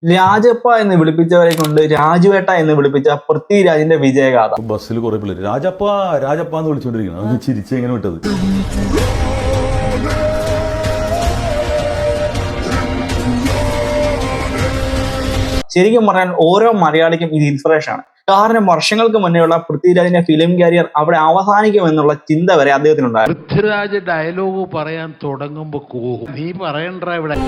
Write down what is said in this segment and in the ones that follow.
രാജപ്പ എന്ന് വിളിപ്പിച്ചവരെ കൊണ്ട് രാജുവേട്ട എന്ന് വിളിപ്പിച്ച പൃഥ്വിരാജിന്റെ വിജയഗാഥ. ബസ്സിൽ കുറെ പിള്ളേര് രാജപ്പ രാജപ്പ എന്ന് വിളിച്ചോണ്ടിരിക്കണം. ഒന്ന് ചിരിച്ച് എങ്ങനെ വിട്ടത്? ശരിക്കും പറഞ്ഞാൽ ഓരോ മലയാളിക്കും ഇത് ഇൻസ്പിറേഷൻ ആണ്. കാരണം വർഷങ്ങൾക്ക് മുന്നേയുള്ള പൃഥ്വിരാജിന്റെ ഫിലിം കരിയർ അവിടെ അവസാനിക്കുമെന്നുള്ള ചിന്ത വരെ അദ്ദേഹത്തിനുണ്ടായിരുന്നു. പൃഥ്വിരാജ് ഡയലോഗ് പറയാൻ തുടങ്ങുമ്പോ കൂഹും, നീ പറയണ്ട ഇവിടെ.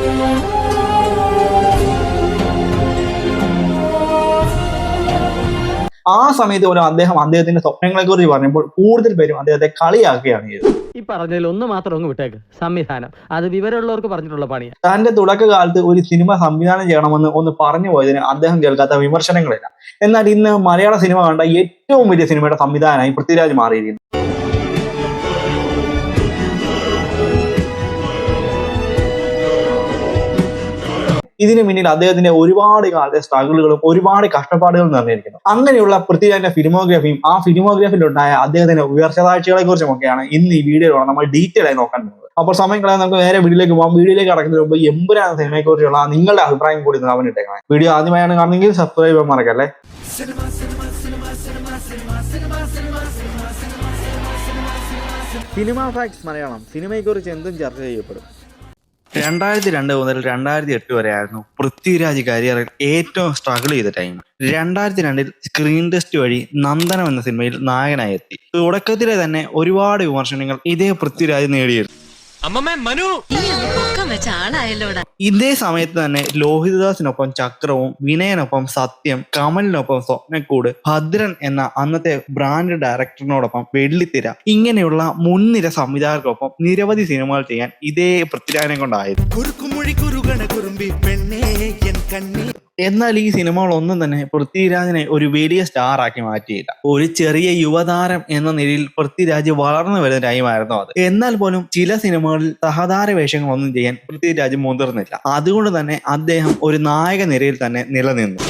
ആ സമയത്ത് പോലും അദ്ദേഹം അദ്ദേഹത്തിന്റെ സ്വപ്നങ്ങളെ കുറിച്ച് പറഞ്ഞപ്പോൾ കൂടുതൽ പേരും അദ്ദേഹത്തെ കളിയാക്കുകയാണ് ചെയ്തത്. ഈ പറഞ്ഞതിൽ ഒന്ന് മാത്രം അങ്ങ് വിട്ടേക്ക്, സംവിധാനം. അത് വിവരമുള്ളവർക്ക് പറഞ്ഞിട്ടുള്ള പണിയാണ്. തന്റെ തുടക്കകാലത്ത് ഒരു സിനിമ സംവിധാനം ചെയ്യണമെന്ന് ഒന്ന് പറഞ്ഞു പോയതിന് അദ്ദേഹം കേൾക്കാത്ത വിമർശനങ്ങളില്ല. എന്നാൽ ഇന്ന് മലയാള സിനിമ കണ്ട ഏറ്റവും വലിയ സിനിമയുടെ സംവിധാനമായി പൃഥ്വിരാജ് മാറിയിരിക്കുന്നു. ഇതിനു പിന്നിൽ അദ്ദേഹത്തിന്റെ ഒരുപാട് കാലത്തെ സ്ട്രഗിളുകളും ഒരുപാട് കഷ്ടപ്പാടുകളും നിറഞ്ഞിരിക്കുന്നു. അങ്ങനെയുള്ള പൃഥ്വിരാജിന്റെ ഫിലിമോഗ്രാഫിയും ആ ഫിലിമോഗ്രാഫിയിലുണ്ടായ അദ്ദേഹത്തിന്റെ ഉയർച്ചതാഴ്ചകളെ കുറിച്ചുമൊക്കെയാണ് ഇന്ന് ഈ വീഡിയോയിലൂടെ നമ്മൾ ഡീറ്റെയിൽ ആയി നോക്കാൻ പോകുന്നത്. അപ്പോൾ സമയം കളയാൻ നമുക്ക് നേരെ വീഡിയോയിലേക്ക് പോകാം. വീഡിയോയിലേക്ക് കടക്കുന്നതിന് മുമ്പ് എമ്പുരാൻ സിനിമയെ കുറിച്ചുള്ള നിങ്ങളുടെ അഭിപ്രായം കൂടി അവൻ ഇട്ടേക്കണം. വീഡിയോ ആദ്യമായാണ് കാണുന്നെങ്കിൽ സബ്സ്ക്രൈബ് ചെയ്യാൻ മറക്കല്ലേ. സിനിമ ഫാക്ട്സ് മലയാളം സിനിമയെ കുറിച്ച് എന്തും ചർച്ച ചെയ്യപ്പെടും. 2002 മുതൽ 2008 വരെ ആയിരുന്നു പൃഥ്വിരാജ് കരിയറിൽ ഏറ്റവും സ്ട്രഗിൾ ചെയ്ത ടൈം. 2002 സ്ക്രീൻ ടെസ്റ്റ് വഴി നന്ദനം എന്ന സിനിമയിൽ നായകനായി എത്തി. തുടക്കത്തിലെ തന്നെ ഒരുപാട് വിമർശനങ്ങൾ ഇതേ പൃഥ്വിരാജ് നേടിയിരുന്നു. ഇതേ സമയത്ത് തന്നെ ലോഹിതദാസിനൊപ്പം ചക്രവും, വിനയനൊപ്പം സത്യം, കമലിനൊപ്പം സ്വപ്നക്കൂട്, ഭദ്രൻ എന്ന അന്നത്തെ ബ്രാൻഡ് ഡയറക്ടറിനോടൊപ്പം വെള്ളിത്തിര, ഇങ്ങനെയുള്ള മുൻനിര സംവിധായകർക്കൊപ്പം നിരവധി സിനിമകൾ ചെയ്യാൻ ഇതേ പൃഥ്വിരാജിനെ കൊണ്ടായിരുന്നു. എന്നാൽ ഈ സിനിമകളൊന്നും തന്നെ പൃഥ്വിരാജിനെ ഒരു വലിയ സ്റ്റാർ ആക്കി മാറ്റിയില്ല. ഒരു ചെറിയ യുവതാരം എന്ന നിലയിൽ പൃഥ്വിരാജ് വളർന്നു വരുന്ന ടൈമായിരുന്നു അത്. എന്നാൽ പോലും ചില സിനിമകളിൽ സഹതാര വേഷങ്ങളൊന്നും ചെയ്യാൻ പൃഥ്വിരാജ് മുതിർന്നില്ല. അതുകൊണ്ട് തന്നെ അദ്ദേഹം ഒരു നായക നിരയിൽ തന്നെ നിലനിന്നു.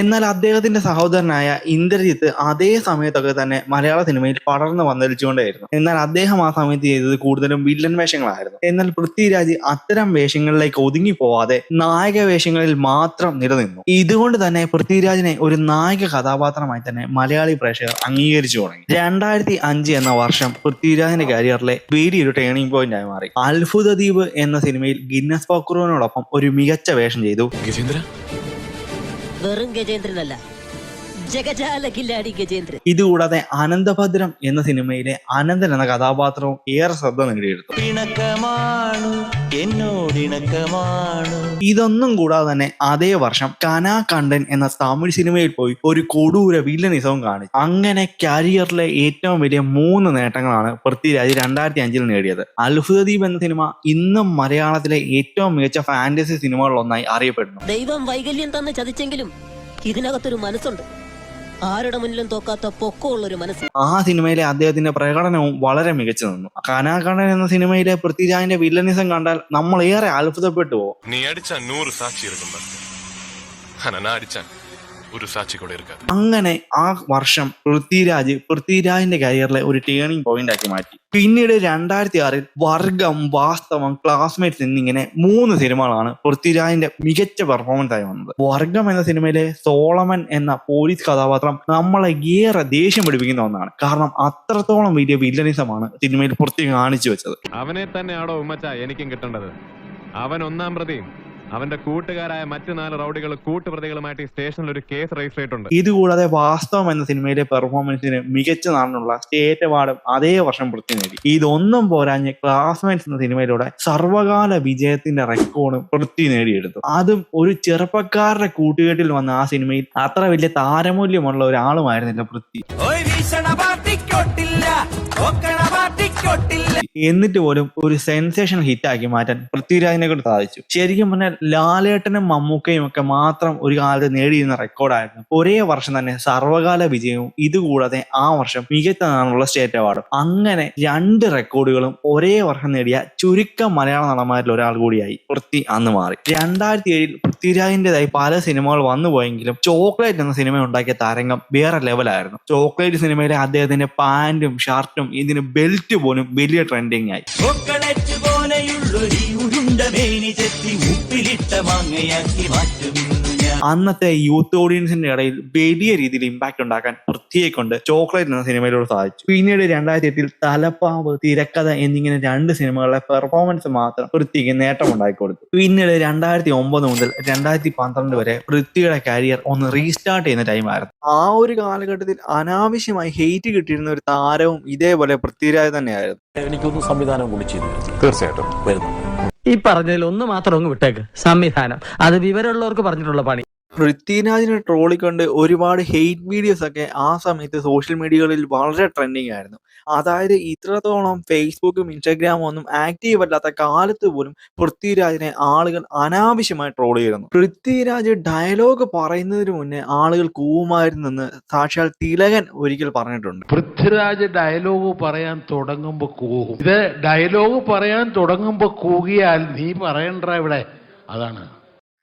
എന്നാൽ അദ്ദേഹത്തിന്റെ സഹോദരനായ ഇന്ദ്രജിത്ത് അതേ സമയത്തൊക്കെ തന്നെ മലയാള സിനിമയിൽ പടർന്നു വന്നിരിച്ചുകൊണ്ടേയിരുന്നു. എന്നാൽ അദ്ദേഹം ആ സമയത്ത് ചെയ്തത് കൂടുതലും വില്ലൻ വേഷങ്ങളായിരുന്നു. എന്നാൽ പൃഥ്വിരാജ് അത്തരം വേഷങ്ങളിലേക്ക് ഒതുങ്ങി പോവാതെ നായക വേഷങ്ങളിൽ മാത്രം നിലനിന്നു. ഇതുകൊണ്ട് തന്നെ പൃഥ്വിരാജിനെ ഒരു നായക കഥാപാത്രമായി തന്നെ മലയാളി പ്രേക്ഷകർ അംഗീകരിച്ചു തുടങ്ങി. 2005 എന്ന വർഷം പൃഥ്വിരാജിന്റെ കരിയറിലെ വലിയൊരു ടേണിംഗ് പോയിന്റ് ആയി മാറി. അത്ഭുത ദ്വീപ് എന്ന സിനിമയിൽ ഗിന്നസ് ബുക്കിനോടൊപ്പം ഒരു മികച്ച വേഷം ചെയ്തു. വെറും ഗജേന്ദ്രനല്ല, ജഗജാല കില്ലാടി ഗജേന്ദ്രൻ. ഇതുകൂടാതെ അനന്തഭദ്രം എന്ന സിനിമയിലെ അനന്തൻ എന്ന കഥാപാത്രവും ഏറെ ശ്രദ്ധ നേടിയെടുത്തു. ഇതൊന്നും കൂടാതെ തന്നെ അതേ വർഷം കനാകണ്ടൻ എന്ന തമിഴ് സിനിമയിൽ പോയി ഒരു കൊടൂര വില്ലനിസവും കാണിച്ചു. അങ്ങനെ കരിയറിലെ ഏറ്റവും വലിയ 3 നേട്ടങ്ങളാണ് പൃഥ്വിരാജ് 2005 നേടിയത്. അത്ഭുത ദ്വീപ് എന്ന സിനിമ ഇന്നും മലയാളത്തിലെ ഏറ്റവും മികച്ച ഫാന്റസി സിനിമകളിലൊന്നായി അറിയപ്പെടുന്നു. ദൈവം വൈകല്യം തന്നെ ചതിച്ചെങ്കിലും ഇതിനകത്തൊരു മനസ്സുണ്ട്, ആരുടെ മുന്നിലും തോക്കാത്ത പൊക്കമുള്ളൊരു മനസ്സ്. ആ സിനിമയിലെ അദ്ദേഹത്തിന്റെ പ്രകടനവും വളരെ മികച്ചു നിന്നു. കനാകണ്ടൻ എന്ന സിനിമയിലെ പൃഥ്വിരാജിന്റെ വില്ലനിസം കണ്ടാൽ നമ്മൾ ഏറെ അത്ഭുതപ്പെട്ടു പോകും. നീ അടിച്ച 100 സാക്ഷി ഇരിക്കും, ഒരു സാക്ഷി കൂടെ ഇരിക്കാതെ. അങ്ങനെ ആ വർഷം പൃഥ്വിരാജിന്റെ കരിയറിലെ ഒരു ടേണിംഗ് പോയിന്റ് ആക്കി മാറ്റി. പിന്നീട് 2006 വർഗം, വാസ്തവം, ക്ലാസ്മേറ്റ്സ് എന്നിങ്ങനെ 3 സിനിമകളാണ് പൃഥ്വിരാജിന്റെ മികച്ച പെർഫോമൻസ് ആയി വന്നത്. വർഗം എന്ന സിനിമയിലെ സോളമൻ എന്ന പോലീസ് കഥാപാത്രം നമ്മളെ ഏറെ ദേഷ്യം പിടിപ്പിക്കുന്ന ഒന്നാണ്. കാരണം അത്രത്തോളം വലിയ വില്ലനിസമാണ് സിനിമയിൽ പൃഥ്വി കാണിച്ചു വെച്ചത്. അവനെ തന്നെയാണോ ഉമ്മച്ച എനിക്കും കിട്ടേണ്ടത്? അവൻ 1-ാം പ്രതിയും അവന്റെ കൂട്ടുകാരായ മറ്റു 4 റൗഡികൾ കൂട്ടുപ്രതികളുമായിട്ട് സ്റ്റേഷനിൽ ഒരു കേസ് രജിസ്റ്റർ ചെയ്തിട്ടുണ്ട്. ഇതുകൂടാതെ വാസ്തവം എന്ന സിനിമയിലെ പെർഫോമൻസിന് മികച്ച നടനുള്ള സ്റ്റേറ്റ് അവാർഡും അതേ വർഷം പൃഥ്വി നേടി. ഇതൊന്നും പോരാഞ്ഞ് ക്ലാസ്മേറ്റ്സ് എന്ന സിനിമയിലൂടെ സർവകാല വിജയത്തിന്റെ റെക്കോർഡും പൃഥ്വി നേടിയെടുത്തു. അതും ഒരു ചെറുപ്പക്കാരുടെ കൂട്ടുകെട്ടിൽ വന്ന ആ സിനിമയിൽ അത്ര വലിയ താരമൂല്യമുള്ള ഒരാളുമായിരുന്നില്ല പൃഥ്വി. എന്നിട്ട് പോലും ഒരു സെൻസേഷൻ ഹിറ്റാക്കി മാറ്റാൻ പൃഥ്വിരാജിനെ കൊണ്ട് സാധിച്ചു. ശരിക്കും പറഞ്ഞാൽ ലാലേട്ടനും മമ്മൂക്കയും ഒക്കെ മാത്രം ഒരു കാലത്ത് നേടിയിരുന്ന റെക്കോർഡായിരുന്നു ഒരേ വർഷം തന്നെ സർവകാല വിജയവും ഇതുകൂടാതെ ആ വർഷം മികച്ച നടനുള്ള സ്റ്റേറ്റ് അവാർഡും. അങ്ങനെ 2 റെക്കോർഡുകളും ഒരേ വർഷം നേടിയ ചുരുക്കം മലയാള നടന്മാരിൽ ഒരാൾ കൂടിയായി പൃഥ്വി അന്ന് മാറി. 2007 പൃഥ്വിരാജിന്റേതായി പല സിനിമകൾ വന്നുപോയെങ്കിലും ചോക്ലേറ്റ് എന്ന സിനിമ ഉണ്ടാക്കിയ തരംഗം വേറെ ലെവലായിരുന്നു. ചോക്ലേറ്റ് സിനിമയിലെ അദ്ദേഹത്തിന്റെ പാന്റും ഷർട്ടും ഇതിന് ബെൽറ്റ് പോലും വലിയ ട്രെൻഡിങ് ആയി. അന്നത്തെ യൂത്ത് ഓഡിയൻസിന്റെ ഇടയിൽ വലിയ രീതിയിൽ ഇമ്പാക്ട് ഉണ്ടാക്കാൻ പൃഥ്വിയെ കൊണ്ട് ചോക്ലേറ്റ് എന്ന സിനിമയിലൂടെ സാധിച്ചു. പിന്നീട് 2008 തലപ്പാവ്, തിരക്കഥ എന്നിങ്ങനെ 2 സിനിമകളിലെ പെർഫോമൻസ് മാത്രം പൃഥ്വിക്ക് നേട്ടമുണ്ടാക്കി കൊടുത്തു. പിന്നീട് 2009 മുതൽ 2012 വരെ പൃഥ്വിയുടെ കരിയർ ഒന്ന് റീസ്റ്റാർട്ട് ചെയ്യുന്ന ടൈമായിരുന്നു. ആ ഒരു കാലഘട്ടത്തിൽ അനാവശ്യമായി ഹെയ്റ്റ് കിട്ടിയിരുന്ന ഒരു താരവും ഇതേപോലെ പൃഥ്വിരാജ് തന്നെയായിരുന്നു. എനിക്കൊന്നും സംവിധാനം കൂടി ചെയ്തു തീർച്ചയായിട്ടും വരുന്നു. ഈ പറഞ്ഞതിൽ ഒന്ന് മാത്രം അങ്ങ് വിട്ടേക്ക്, സംവിധാനം. അത് വിവരമുള്ളവർക്ക് പറഞ്ഞിട്ടുള്ള പണി. പൃഥ്വിരാജിനെ ട്രോളിക്കൊണ്ട് ഒരുപാട് ഹെയ്റ്റ് വീഡിയോസ് ഒക്കെ ആ സമയത്ത് സോഷ്യൽ മീഡിയകളിൽ വളരെ ട്രെൻഡിങ് ആയിരുന്നു. അതായത് ഇത്രത്തോളം ഫേസ്ബുക്കും ഇൻസ്റ്റാഗ്രാമും ഒന്നും ആക്റ്റീവ് അല്ലാത്ത കാലത്ത് പോലും പൃഥ്വിരാജിനെ ആളുകൾ അനാവശ്യമായി ട്രോൾ ചെയ്യുന്നു. പൃഥ്വിരാജ് ഡയലോഗ് പറയുന്നതിന് മുന്നേ ആളുകൾ കൂവുമായിരുന്നെന്ന് സാക്ഷാൽ തിലകൻ ഒരിക്കൽ പറഞ്ഞിട്ടുണ്ട്. പൃഥ്വിരാജ് ഡയലോഗ് പറയാൻ തുടങ്ങുമ്പോ കൂകും. ഇത് ഡയലോഗ് പറയാൻ തുടങ്ങുമ്പോ കൂകിയാൽ നീ പറയണ്ട ഇവിടെ. അതാണ്.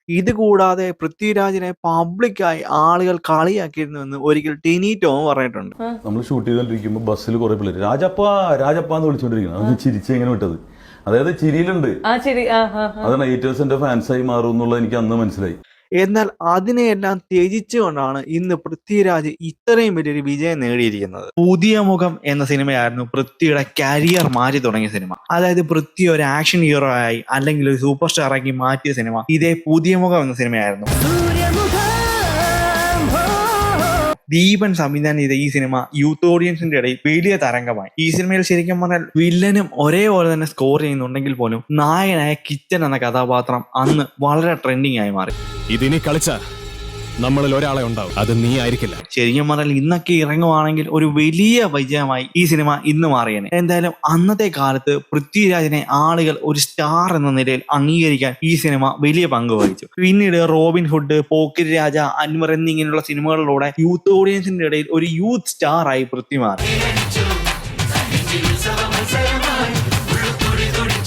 ഇത് കൂടാതെ പൃഥ്വിരാജിനെ പബ്ലിക്കായി ആളുകൾ കളിയാക്കിയിരുന്നുവെന്ന് ഒരിക്കൽ ടിനി ടോം പറഞ്ഞിട്ടുണ്ട്. നമ്മൾ ഷൂട്ട് ചെയ്തോണ്ടിരിക്കുമ്പോൾ ബസ്സിൽ കുറെ പിള്ളേർ രാജപ്പ എന്ന് വിളിച്ചോണ്ടിരിക്കണം. അത് ചിരിച്ച് എങ്ങനെ വിട്ടത്, അതായത് ചിരിയിലുണ്ട്. അതാണ് 80% ഫാൻസായി മാറും എന്നുള്ളത് എനിക്ക് അന്ന് മനസ്സിലായി. എന്നാൽ അതിനെയെല്ലാം ത്യജിച്ചുകൊണ്ടാണ് ഇന്ന് പൃഥ്വിരാജ് ഇത്രയും വലിയൊരു വിജയം നേടിയിരിക്കുന്നത്. പുതിയ മുഖം എന്ന സിനിമയായിരുന്നു പൃഥ്വിയുടെ കരിയർ മാറ്റി തുടങ്ങിയ സിനിമ. അതായത് പൃഥ്വി ഒരു ആക്ഷൻ ഹീറോ ആയി അല്ലെങ്കിൽ ഒരു സൂപ്പർ സ്റ്റാർ ആക്കി മാറ്റിയ സിനിമ ഇതേ പുതിയ മുഖം എന്ന സിനിമയായിരുന്നു. ദീപൻ സംവിധാനം ചെയ്ത ഈ സിനിമ യൂത്ത് ഓഡിയൻസിന്റെ ഇടയിൽ വലിയ തരംഗമായി. ഈ സിനിമയിൽ ശരിക്കും പറഞ്ഞാൽ വില്ലനും ഒരേപോലെ തന്നെ സ്കോർ ചെയ്യുന്നുണ്ടെങ്കിൽ പോലും നായകനായ കിച്ചൻ എന്ന കഥാപാത്രം അന്ന് വളരെ ട്രെൻഡിങ് ആയി മാറി. ഇതിനി കളിച്ച നമ്മളിൽ ഒരാളെ ഉണ്ടാവും, അത് നീ ആയിരിക്കില്ല. ശരിക്കും പറഞ്ഞാൽ ഇന്നൊക്കെ ഇറങ്ങുവാണെങ്കിൽ ഒരു വലിയ വിജയമായി ഈ സിനിമ ഇന്ന് മാറിയേനെ. എന്തായാലും അന്നത്തെ കാലത്ത് പൃഥ്വിരാജിനെ ആളുകൾ ഒരു സ്റ്റാർ എന്ന നിലയിൽ അംഗീകരിക്കാൻ ഈ സിനിമ വലിയ പങ്ക് വഹിച്ചു. പിന്നീട് റോബിൻ ഹുഡ്, പോക്കിരി രാജ, അൻവർ എന്നിങ്ങനെയുള്ള സിനിമകളിലൂടെ യൂത്ത് ഓഡിയൻസിന്റെ ഇടയിൽ ഒരു യൂത്ത് സ്റ്റാർ ആയി പൃഥ്വി മാറി.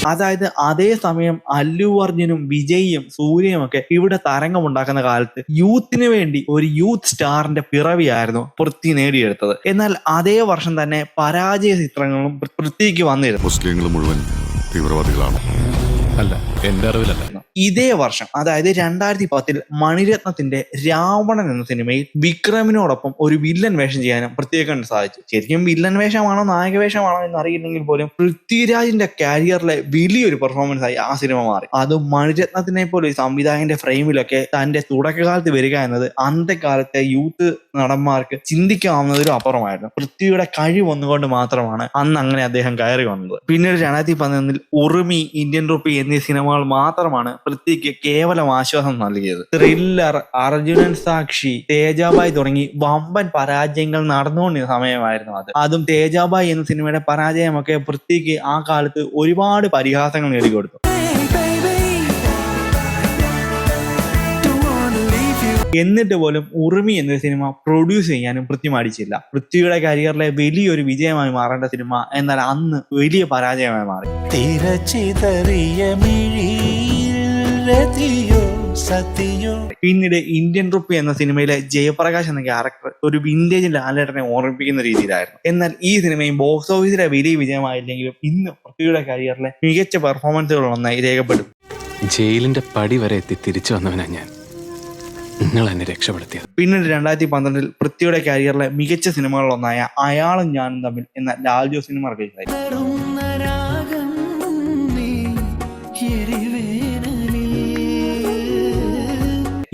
അതായത് അതേസമയം അല്ലു അർജുനും വിജയും സൂര്യയും ഒക്കെ ഇവിടെ തരംഗമുണ്ടാക്കുന്ന കാലത്ത് യൂത്തിന് വേണ്ടി ഒരു യൂത്ത് സ്റ്റാറിന്റെ പിറവിയായിരുന്നു പൃഥ്വി നേടിയെടുത്തത്. എന്നാൽ അതേ വർഷം തന്നെ പരാജയ ചിത്രങ്ങളും പൃഥ്വിക്ക് വന്നിരുന്നു. മുസ്ലിങ്ങൾ മുഴുവൻ തീവ്രവാദികളാണ്. അല്ല, എന്റെ അറിവിലല്ല. ഇതേ വർഷം അതായത് 2010 മണിരത്നത്തിന്റെ രാവണൻ എന്ന സിനിമയിൽ വിക്രമിനോടൊപ്പം ഒരു വില്ലൻ വേഷം ചെയ്യാനും പൃഥ്വിയെ കൊണ്ട് സാധിച്ചു. ശരിക്കും വില്ലൻ വേഷമാണോ നായക വേഷമാണോ എന്ന് അറിയില്ലെങ്കിൽ പോലും പൃഥ്വിരാജിന്റെ കരിയറിലെ വലിയൊരു പെർഫോമൻസ് ആയി ആ സിനിമ മാറി. അതും മണിരത്നത്തിനെ പോലെ സംവിധായകന്റെ ഫ്രെയിമിലൊക്കെ തന്റെ തുടക്കകാലത്ത് വരിക എന്നത് അന്നത്തെ കാലത്തെ യൂത്ത് നടന്മാർക്ക് ചിന്തിക്കാവുന്നതിലും അപ്പുറമായിരുന്നു. പൃഥ്വിയുടെ കഴിവൊന്നുകൊണ്ട് മാത്രമാണ് അന്ന് അങ്ങനെ അദ്ദേഹം കയറി വന്നത്. പിന്നീട് 2011 ഉറുമി, ഇന്ത്യൻ റുപ്പി എന്നീ സിനിമകൾ മാത്രമാണ് പൃഥ്വിക്ക് കേവലം ആശ്വാസം നൽകിയത്. ത്രില്ലർ, അർജുനൻ സാക്ഷി, തേജാബായ് തുടങ്ങി വമ്പൻ പരാജയങ്ങൾ നടന്നുകൊണ്ടിരുന്ന സമയമായിരുന്നു അത്. അതും തേജാബായ് എന്ന സിനിമയുടെ പരാജയമൊക്കെ പൃഥ്വിക്ക് ആ കാലത്ത് ഒരുപാട് പരിഹാസങ്ങൾ നേടിക്കൊടുത്തു. എന്നിട്ട് പോലും ഉറുമി എന്ന സിനിമ പ്രൊഡ്യൂസ് ചെയ്യാനും പൃഥ്വി മടിച്ചില്ല. പൃഥ്വിയുടെ കരിയറിലെ വലിയൊരു വിജയമായി മാറേണ്ട സിനിമ എന്നാൽ അന്ന് വലിയ പരാജയമായി മാറി. പിന്നീട് ഇന്ത്യൻ റുപ്പി എന്ന സിനിമയിലെ ജയപ്രകാശ് എന്ന ക്യാരക്ടർ ഒരു വിന്റേജ് ലാലേട്ടനെ ഓർമ്മിപ്പിക്കുന്ന രീതിയിലായിരുന്നു. എന്നാൽ ഈ സിനിമയും ബോക്സ് ഓഫീസിലെ വലിയ വിജയമായില്ലെങ്കിലും ഇന്ന് പൃഥ്വിയുടെ കരിയറിലെ മികച്ച പെർഫോമൻസുകളൊന്നായി രേഖപ്പെടും. ജയിലിന്റെ പടി വരെ എത്തി തിരിച്ചു വന്നവനാ ഞാൻ. നിങ്ങൾ എന്നെ രക്ഷപ്പെടുത്തിയത്. പിന്നീട് 2012 പൃഥ്വിയുടെ കരിയറിലെ മികച്ച സിനിമകളിലൊന്നായ അയാളും ഞാനും തമ്മിൽ എന്ന ലാൽജോ സിനിമ റിലീസായി.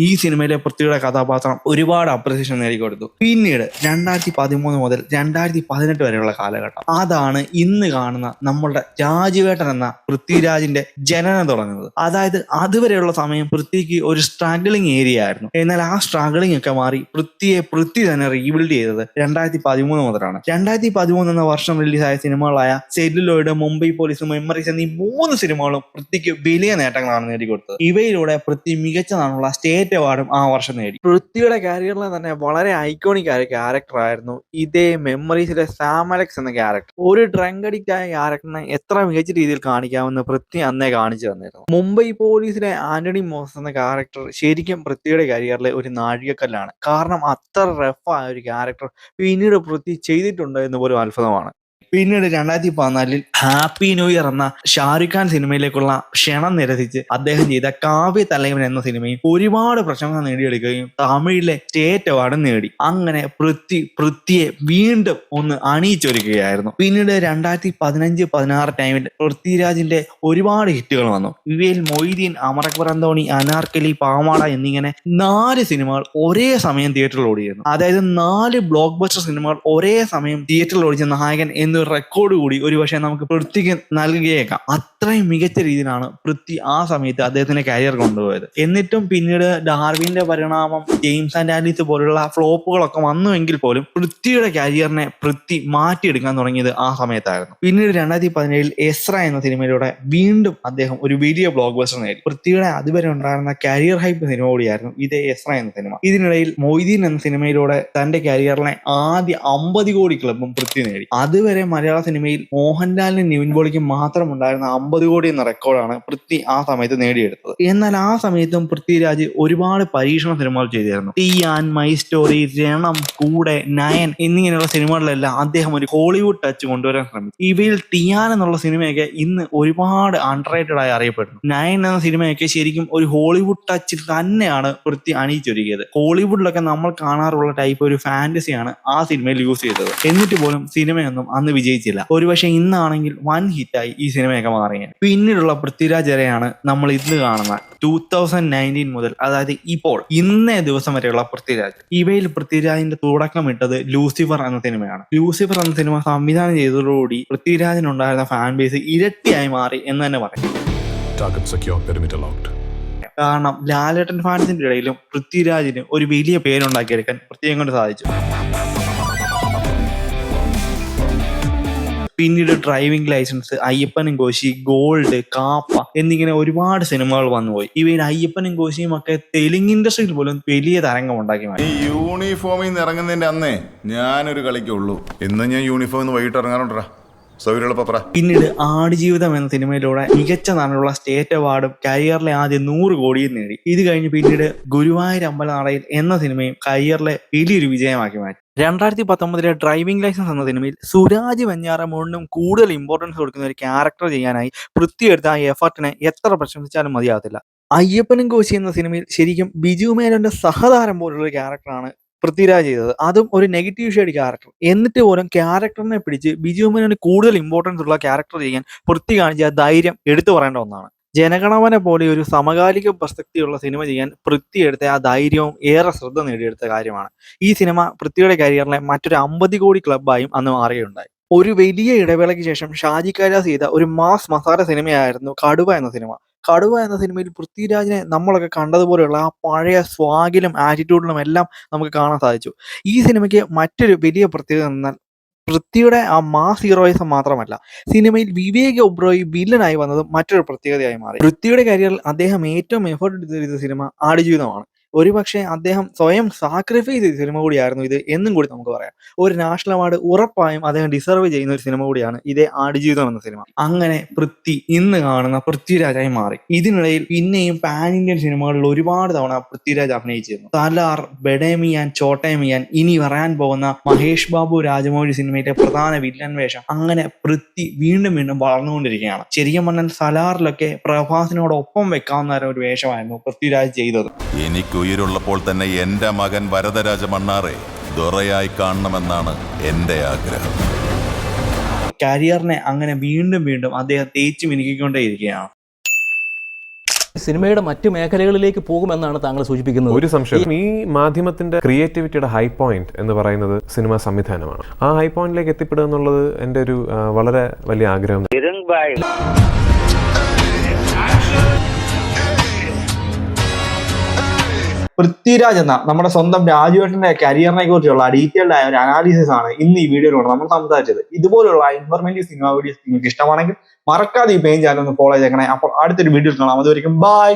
ഈ സിനിമയിലെ പൃഥ്വിയുടെ കഥാപാത്രം ഒരുപാട് അപ്രിസിയേഷൻ നേടിക്കൊടുത്തു. പിന്നീട് 2013 മുതൽ 2018 വരെയുള്ള കാലഘട്ടം, അതാണ് ഇന്ന് കാണുന്ന നമ്മളുടെ രാജുവേട്ടൻ എന്ന പൃഥ്വിരാജിന്റെ ജനനം തുടങ്ങുന്നത്. അതായത് അതുവരെയുള്ള സമയം പൃഥ്വിക്ക് ഒരു സ്ട്രഗിളിങ് ഏരിയ ആയിരുന്നു. എന്നാൽ ആ സ്ട്രഗിളിംഗ് ഒക്കെ മാറി പൃഥ്വി തന്നെ റീബിൽഡ് ചെയ്തത് 2013 മുതലാണ്. 2013 എന്ന വർഷം റിലീസായ സിനിമകളായ സെല്ലുലോയിഡ്, മുംബൈ പോലീസ്, മെമ്മറീസ് എന്നീ 3 സിനിമകളും പൃഥ്വിക്ക് വലിയ നേട്ടങ്ങളാണ് നേടിക്കൊടുത്തത്. ഇവയിലൂടെ പൃഥ്വി മികച്ച നടനുള്ള സ്റ്റേറ്റ് അവാർഡും ആ വർഷം നേടി. പൃഥ്വിയുടെ കരിയറിലെ തന്നെ വളരെ ഐക്കോണിക് ആയ ക്യാരക്ടർ ആയിരുന്നു ഇതേ മെമ്മറീസിലെ സാം അലക്സ് എന്ന ക്യാരക്ടർ. ഒരു ഡ്രങ്ക് അഡിക്റ്റ് ആയ ക്യാരക്ടറിനെ എത്ര മികച്ച രീതിയിൽ കാണിക്കാമെന്ന് പൃഥ്വി അന്നേ കാണിച്ചു തന്നിരുന്നു. മുംബൈ പോലീസിലെ ആന്റണി മോസ് എന്ന ക്യാരക്ടർ ശരിക്കും പൃഥ്വിയുടെ കരിയറിലെ ഒരു നാഴികക്കല്ലാണ്. കാരണം അത്ര റഫായ ഒരു ക്യാരക്ടർ പിന്നീട് പൃഥ്വി ചെയ്തിട്ടുണ്ട് എന്ന് പോലും അത്ഭുതമാണ്. പിന്നീട് 2014 ഹാപ്പി ന്യൂ ഇയർ എന്ന ഷാരൂഖ് ഖാൻ സിനിമയിലേക്കുള്ള ക്ഷണം നിരസിച്ച് അദ്ദേഹം ചെയ്ത കാവ്യ തലൈവൻ എന്ന സിനിമയും ഒരുപാട് പ്രശംസ നേടിയെടുക്കുകയും തമിഴിലെ സ്റ്റേറ്റ് അവാർഡും നേടി. അങ്ങനെ പൃഥ്വിയെ വീണ്ടും ഒന്ന് അണിയിച്ചൊരുക്കുകയായിരുന്നു. പിന്നീട് 2015-16 ടൈമിൽ പൃഥ്വിരാജിന്റെ ഒരുപാട് ഹിറ്റുകൾ വന്നു. ഇവയിൽ മൊയ്തീൻ, അമർ അക്ബർ അന്തോണി, അനാർക്കലി, പാവാട എന്നിങ്ങനെ 4 സിനിമകൾ ഒരേ സമയം തിയേറ്ററിൽ ഓടിയിരുന്നു. അതായത് 4 ബ്ലോക്ക് ബസ്റ്റർ സിനിമകൾ ഒരേ സമയം തിയേറ്ററിൽ ഓടിച്ച നായകൻ എന്നൊരു റെക്കോർഡ് കൂടി ഒരുപക്ഷെ നമുക്ക് പൃഥ്വിക്ക് നൽകുകയേക്കാം. അത്രയും മികച്ച രീതിയിലാണ് പൃഥ്വി ആ സമയത്ത് അദ്ദേഹത്തിന്റെ കരിയർ കൊണ്ടുപോയത്. എന്നിട്ടും പിന്നീട് ഡാർവിന്റെ പരിണാമം, ജെയിംസ് ആൻഡ് ആലീസ് പോലുള്ള ഫ്ലോപ്പുകളൊക്കെ വന്നുവെങ്കിൽ പോലും പൃഥ്വിയുടെ കരിയറിനെ പൃഥ്വി മാറ്റിയെടുക്കാൻ തുടങ്ങിയത് ആ സമയത്തായിരുന്നു. പിന്നീട് 2017 എസ്ര എന്ന സിനിമയിലൂടെ വീണ്ടും അദ്ദേഹം ഒരു വലിയ ബ്ലോക്ക് ബസ്റ്റർ നേടി. പൃഥ്വിയുടെ അതുവരെ ഉണ്ടായിരുന്ന കരിയർ ഹൈപ്പ് സിനിമ കൂടിയായിരുന്നു ഇതേ എസ്ര എന്ന സിനിമ. ഇതിനിടയിൽ മൊയ്തീൻ എന്ന സിനിമയിലൂടെ തന്റെ കരിയറിലെ ആദ്യ 50 കോടി ക്ലബും പൃഥ്വി നേടി. അതുവരെ മലയാള സിനിമയിൽ മോഹൻലാലിനും നിവിൻ പോളിക്കും മാത്രം ഉണ്ടായിരുന്ന 50 കോടി എന്ന റെക്കോർഡാണ് പൃഥ്വി ആ സമയത്ത് നേടിയെടുത്തത്. എന്നാൽ ആ സമയത്തും പൃഥ്വിരാജ് ഒരുപാട് പരീക്ഷണ സിനിമകൾ ചെയ്തിരുന്നു. ടിയാൻ, മൈ സ്റ്റോറി, രണം, കൂടെ, നയൻ എന്നിങ്ങനെയുള്ള സിനിമകളിലെല്ലാം അദ്ദേഹം ഒരു ഹോളിവുഡ് ടച്ച് കൊണ്ടുവരാൻ ശ്രമിച്ചു. ഇവയിൽ ടിയാൻ എന്നുള്ള സിനിമയൊക്കെ ഇന്ന് ഒരുപാട് അണ്ടർറേറ്റഡ് ആയി അറിയപ്പെടുന്നു. നയൻ എന്ന സിനിമയൊക്കെ ശരിക്കും ഒരു ഹോളിവുഡ് ടച്ചിൽ തന്നെയാണ് പൃഥ്വി അണിയിച്ചൊരുക്കിയത്. ഹോളിവുഡിലൊക്കെ നമ്മൾ കാണാറുള്ള ടൈപ്പ് ഒരു ഫാന്റസിയാണ് ആ സിനിമയിൽ യൂസ് ചെയ്തത്. എന്നിട്ട് പോലും സിനിമയൊന്നും അന്ന് വിജയിച്ചില്ല. ഒരുപക്ഷെ ഇന്നാണെങ്കിൽ വൻ ഹിറ്റായി ഈ സിനിമയൊക്കെ മാറിയത്. പിന്നീടുള്ള പൃഥ്വിരാജ് വരെയാണ് നമ്മൾ ഇന്ന് കാണുന്ന 2019 മുതൽ, അതായത് ഇപ്പോൾ ഇന്നേ ദിവസം വരെയുള്ള പൃഥ്വിരാജ്. ഇവയിൽ പൃഥ്വിരാജിന്റെ തുടക്കമിട്ടത് ലൂസിഫർ എന്ന സിനിമയാണ്. ലൂസിഫർ എന്ന സിനിമ സംവിധാനം ചെയ്തതോടുകൂടി പൃഥ്വിരാജിനുണ്ടായിരുന്ന ഫാൻ ബേസ് ഇരട്ടിയായി മാറി എന്ന് തന്നെ പറയും. കാരണം ലാലേട്ടൻ ഫാൻസിന്റെ ഇടയിലും പൃഥ്വിരാജിന് ഒരു വലിയ പേരുണ്ടാക്കിയെടുക്കാൻ പൃഥ്വിയെ കൊണ്ട് സാധിച്ചു. പിന്നീട് ഡ്രൈവിംഗ് ലൈസൻസ്, അയ്യപ്പനും കോശി, ഗോൾഡ്, കാപ്പ എന്നിങ്ങനെ ഒരുപാട് സിനിമകൾ വന്നുപോയി. ഇവയിൽ അയ്യപ്പനും കോശിയും ഒക്കെ തെലുങ്ക് ഇൻഡസ്ട്രിയിൽ പോലും വലിയ തരംഗം ഉണ്ടാക്കി മാറ്റി. യൂണിഫോമിൽ നിന്ന് ഇറങ്ങുന്നതിന്റെ അന്നേ ഞാനൊരു കളിക്കുള്ളൂ. ഇന്ന് ഞാൻ യൂണിഫോമിൽ നിന്ന് വൈകിട്ട് ഇറങ്ങാറുണ്ടാ. പിന്നീട് ആടുജീവിതം എന്ന സിനിമയിലൂടെ മികച്ച നടനുള്ള സ്റ്റേറ്റ് അവാർഡും കരിയറിലെ ആദ്യ 100 കോടിയും നേടി. ഇത് കഴിഞ്ഞ് പിന്നീട് ഗുരുവായൂർ അമ്പലനടയിൽ എന്ന സിനിമയും കരിയറിലെ വലിയൊരു വിജയമാക്കി മാറ്റി. 2019 ഡ്രൈവിംഗ് ലൈസൻസ് എന്ന സിനിമയിൽ സുരാജ് വെഞ്ഞാറമൂടിനും കൂടുതൽ ഇമ്പോർട്ടൻസ് കൊടുക്കുന്ന ഒരു ക്യാരക്ടർ ചെയ്യാനായി പൃഥ്വി എടുത്ത ആ എഫർട്ടിനെ എത്ര പ്രശംസിച്ചാലും മതിയാകത്തില്ല. അയ്യപ്പനും കോശി എന്ന സിനിമയിൽ ശരിക്കും ബിജു മേനോന്റെ സഹതാരം പോലുള്ള ഒരു ക്യാരക്ടറാണ് പൃഥ്വിരാജ് ചെയ്തത്. അതും ഒരു നെഗറ്റീവ് ഷെയ്ഡ് ക്യാരക്ടർ. എന്നിട്ട് പോലും ക്യാരക്ടറിനെ പിടിച്ച് ബിജു മേനോന് കൂടുതൽ ഇമ്പോർട്ടൻസ് ഉള്ള ക്യാരക്ടർ ചെയ്യാൻ പൃഥ്വി കാണിച്ച ധൈര്യം എടുത്തു പറയേണ്ട ഒന്നാണ്. ജനഗണമന പോലെ ഒരു സമകാലിക പ്രസക്തിയുള്ള സിനിമ ചെയ്യാൻ പൃഥ്വി എടുത്ത ആ ധൈര്യവും ഏറെ ശ്രദ്ധ നേടിയെടുത്ത കാര്യമാണ്. ഈ സിനിമ പൃഥ്വിയുടെ കരിയറിലെ മറ്റൊരു 50 കോടി ക്ലബ്ബായും അന്ന് മാറുകയുണ്ടായി. ഒരു വലിയ ഇടവേളയ്ക്ക് ശേഷം ഷാജി കൈലാസ് ചെയ്ത ഒരു മാസ് മസാല സിനിമയായിരുന്നു കടുവ എന്ന സിനിമ. കടുവ എന്ന സിനിമയിൽ പൃഥ്വിരാജിനെ നമ്മളൊക്കെ കണ്ടതുപോലെയുള്ള ആ പഴയ സ്വാഗിലും ആറ്റിറ്റ്യൂഡിലും എല്ലാം നമുക്ക് കാണാൻ സാധിച്ചു. ഈ സിനിമയ്ക്ക് മറ്റൊരു വലിയ പ്രത്യേകത എന്നാൽ പൃഥ്വിയുടെ ആ മാസ് ഹീറോയിസം മാത്രമല്ല, സിനിമയിൽ വിവേക് ഒബ്രോയി വില്ലനായി വന്നത് മറ്റൊരു പ്രത്യേകതയായി മാറി. പൃഥ്വിയുടെ കരിയറിൽ അദ്ദേഹം ഏറ്റവും എഫേർട്ട് ചെയ്ത സിനിമ ആടുജീവിതമാണ്. ഒരുപക്ഷെ അദ്ദേഹം സ്വയം സാക്രിഫൈസ് ചെയ്ത സിനിമ കൂടിയായിരുന്നു ഇത് എന്നും കൂടി നമുക്ക് പറയാം. ഒരു നാഷണൽ അവാർഡ് ഉറപ്പായും അദ്ദേഹം ഡിസർവ് ചെയ്യുന്ന ഒരു സിനിമ കൂടിയാണ് ഇതേ ആടുജീവിതം എന്ന സിനിമ. അങ്ങനെ പൃഥ്വി ഇന്ന് കാണുന്ന പൃഥ്വിരാജായി മാറി. ഇതിനിടയിൽ പിന്നെയും പാൻ ഇന്ത്യൻ സിനിമകളിൽ ഒരുപാട് തവണ പൃഥ്വിരാജ് അഭിനയിച്ചിരുന്നു. സലാർ, ബെഡേമിയാൻ, ചോട്ടേമിയാൻ, ഇനി വരാൻ പോകുന്ന മഹേഷ് ബാബു രാജമൗഴി സിനിമയിലെ പ്രധാന വില്ലൻ വേഷം. അങ്ങനെ പൃഥ്വി വീണ്ടും വീണ്ടും വളർന്നുകൊണ്ടിരിക്കുകയാണ്. ശരിക്കും പറഞ്ഞാൽ സലാറിലൊക്കെ പ്രഭാസിനോടൊപ്പം വെക്കാവുന്ന ഒരു വേഷമായിരുന്നു പൃഥ്വിരാജ് ചെയ്തത്. എനിക്ക് ഉയരുള്ളപ്പോൾ തന്നെ എന്റെ മകൻ വരദരാജ മണ്ണാറെ ദൊറയായി കാണണമെന്നാണ് എന്റെ ആഗ്രഹം. കരിയറിനെ അങ്ങനെ വീണ്ടും വീണ്ടും അദ്ദേഹം തേച്ചു മിനുക്കിക്കൊണ്ടേയിരിക്കുകയാണ്. സിനിമയുടെ മറ്റു മേഖലകളിലേക്ക് പോകുമെന്നാണ് താങ്കൾ സൂചിപ്പിക്കുന്നത്. ഒരു സംശയം, ഈ മാധ്യമത്തിന്റെ ക്രിയേറ്റിവിറ്റിയുടെ ഹൈ പോയിന്റ് എന്ന് പറയുന്നത് സിനിമാ സംവിധാനമാണ്. ആ ഹൈ പോയിന്റിലേക്ക് എത്തിപ്പെടുക എന്നുള്ളത് എൻ്റെ ഒരു വളരെ വലിയ ആഗ്രഹം. പൃഥ്വിരാജ് എന്ന നമ്മുടെ സ്വന്തം രാജുവേട്ടന്റെ കരിയറിനെ കുറിച്ചുള്ള ഡീറ്റെയിൽഡ് ആയ ഒരു അനാലിസിസ് ആണ് ഇന്ന് ഈ വീഡിയോയിലൂടെ നമ്മൾ സംസാരിച്ചത്. ഇതുപോലുള്ള ഇൻഫോർമേറ്റീവ് സിനിമ വീഡിയോസ് നിങ്ങൾക്ക് ഇഷ്ടമാണെങ്കിൽ മറക്കാതെ ഈ പേജ് ചാനൽ ഒന്ന് ഫോളോ ചെയ്തേക്കണേ. അപ്പോൾ അടുത്തൊരു വീഡിയോ കാണാം. അതുവരെയും ബൈ.